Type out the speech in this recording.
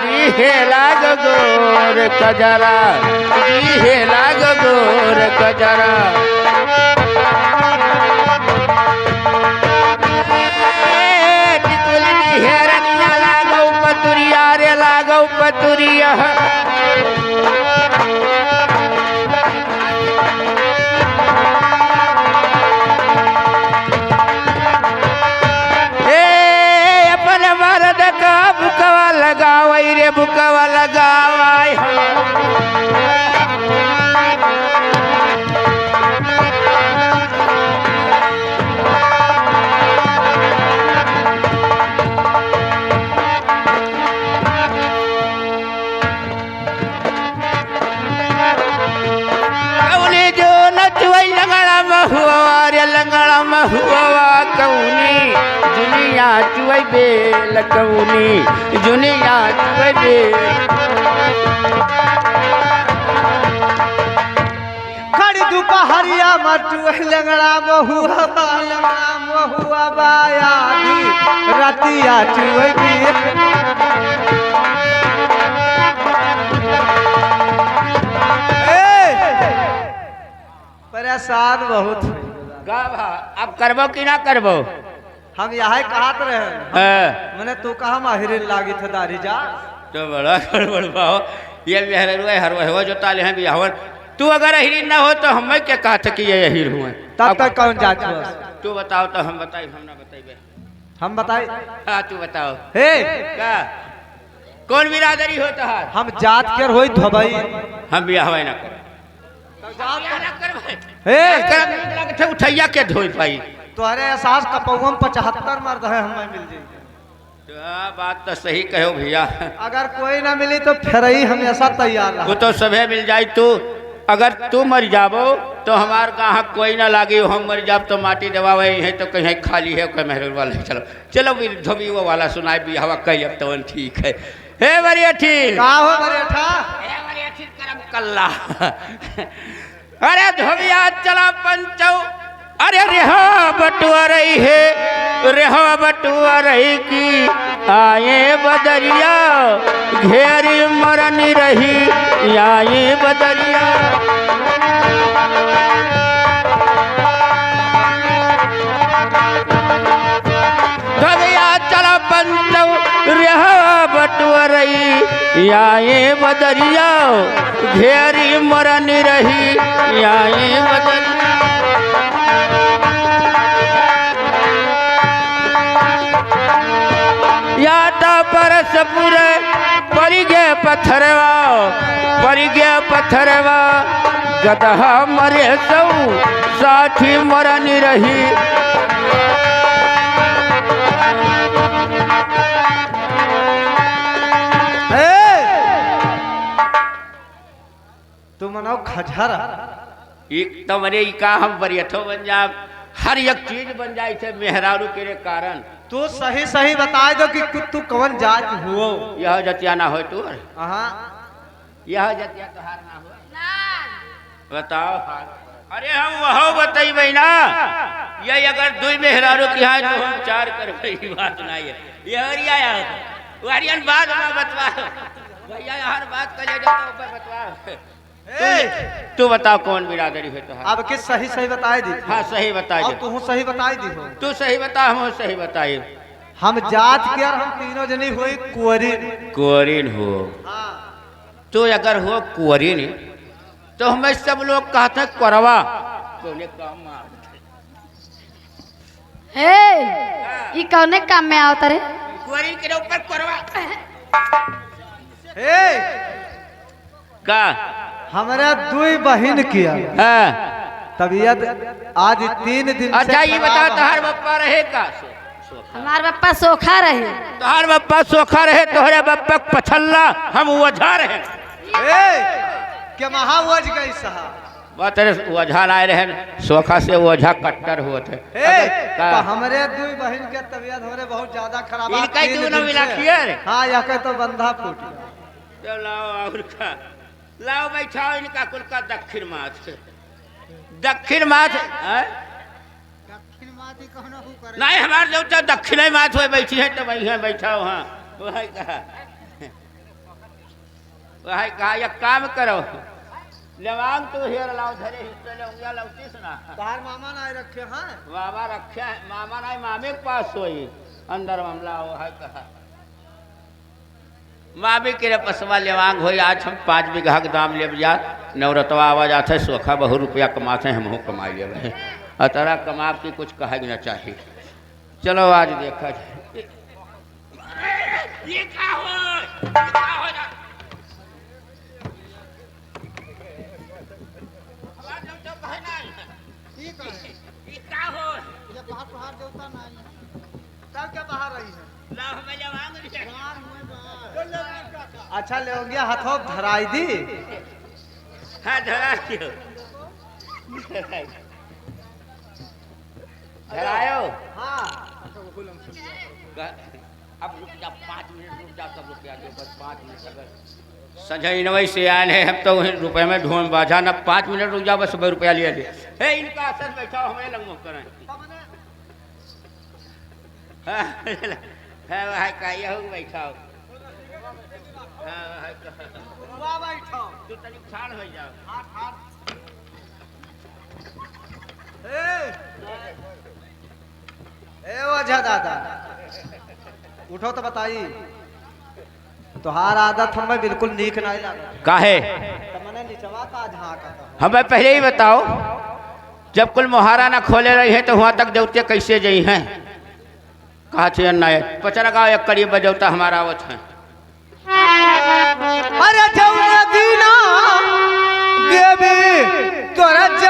दीहे लाग गोर कजरा दीहे लाग गोर कजरा टिकुल दीहे रनिया लागौ पतुरिया रे लागौ पतुरिया बुकवा लगावई रे बुकवा लगावई कौनी जो नचवई लंगड़ा महुआ रे लंगड़ा महुआ कौनी दुनिया चुई बेल कौनी दुनिया चुई बेल खड़ी दुपहरिया मचुई लंगड़ा महुआ बाया दी रतिया चुई बेल परेशान बहुत अब करबो कि ना करबो हम यहाँ कहत रहे मैंने तू कहा माहिर लागी थे दारी जा तो बड़ा गड़बड़ बाहो ये मेहररुआ हरवा हो जो ताले हैं बियाहवर तू अगर अहिरी ना हो तो हमें क्या कहत कि ये अहिर हुए तब तक कौन जात तू बताओ तो हम बताई हम ना बताइबे हम बताई हां तू बताओ हे का कौन बिरादरी हो तहार हम जात के होई धबई हम बियाहवा ना कर हे कर उठैया के धोई पाई तोहरे एहसास कपौम 75 मर्द है हमें मिल जाएगी बात तो सही कहो भैया अगर कोई ना मिली तो फिर ही हमेशा तैयार रहा वो तो सभे मिल जाए तू अगर तू मर जाबो तो हमार कहाँ कोई ना लागे हम मर जाब तो माटी दबावे है तो कहीं खाली है कोई मेहर वाला चलो चलो धोबी वो वाला सुनाए भी हवा कही अब तो ठीक है हे बरियाठी का हो बरियाठा हे बरियाठी करम कल्ला अरे धोबिया चला पंचौ अरे रेहा बटुआ रही है रेहा बटुआ रही की आए बदरिया घेरी मरनी रही आए बदरिया धबिया चला पंचौ रेहा बटुआ रही आए बदरिया घेरी मरनी रही आए बदरिया याटा परस पूरे परी गे पत्थरवा गदहा मरे सौ साठी मरनी रही तू मनाओ खजरा एक तो मरे का हम बरियठो बन जा हर एक चीज बन जाए थे मेहरारू के कारण तू सही सही बता दो कि तू कौन जात हुओ यह जतिया ना हो तू हाँ यह जतिया तोहार ना हो बताओ अरे हम वह बतैबे ना ये अगर दुई मेहरारू की है तो हम चार करबे ई बात नहीं है ये हरिया हरियन बात ना बतवा भैया हर बात कर जा तो ऊपर बतवा तू बताओ कौन बिरादरी है तोहार अब किस सही सही बताई दी हाँ सही बता दे तू सही बताई दी हो तू सही बता हम सही बताइए हम जात के और हम तीनों जनी हुई कुंवरीन हो तो अगर हो कुंवरीन तो हमें सब लोग कहते हैं करवा काम हे कौने काम में आवता रे कुंवरीन के ऊपर करवा हे का हमारा दुई बहन किया तबीयत आज 3 दिन अच्छा ये बता तोहार बप्पा रहे का हमार बप्पा सोखा रहे तोहार बप्पा सोखा रहे तोहरे बप्पा पछल्ला हम ओझा रहे क्या महा ओझ गई साहब बात ओझा लाए रहे सोखा से ओझा कट्टर हुए थे तो हमारे दुई बहन के तबीयत हमारे बहुत ज्यादा खराब इनका क्यों ना मिला किया रे हाँ या के तो बंधा फूट तो लाओ और का लाओ बैठाओ इनका कुल का दक्षिण माथ नहीं हमारे जो तो दक्षिण माथ हुए बैठी है तो वही है बैठाओ हाँ वही कहा वही कहा एक काम करो लेवांग तो हेर लाओ धरे हिस्से ले उंगलियां लौटीस ना तार मामा ना रखे हैं मामा रखे मामा नहीं मामे के पास सोई अंदर मामला हो है कहा मामी के पसवा लेवांग हो आज हम 5 बीघा के दाम ले जा नवरतवा आवाज आते सोखा बहुत रुपया कमाते हैं हम कमा ले अतरा कमा की कुछ कहे ना चाहिए। चलो आज देखा जाए ये क्या हो अच्छा ले गया हाथों धराई दी हाँ धरा दियो धरायो हाँ अब रुक जा 5 मिनट रुक जा सब रुपया दे बस 5 मिनट अगर संजय नवई से आए हैं हम तो वहीं रुपए में ढूंढ बाजा ना 5 मिनट रुक जा बस रुपया लिया दे हे इनका असर बैठा हमें लंगो करें है वह का यह बैठा हो तू तनिक ठाड़ हो जाओ ए वजह दादा उठो तो बताई तुहार आदत हमें बिल्कुल नीक नहीं लगा काहे मैंने निचवा का झांका हमें पहले ही बताओ जब कुल मोहारा ना खोले रही है तो वहां तक देवते कैसे जई हैं कहा थे अन्ना पचरा गाँव एक करीब बजौता हमारा आवत है अरे जौना दीना देवी तोरा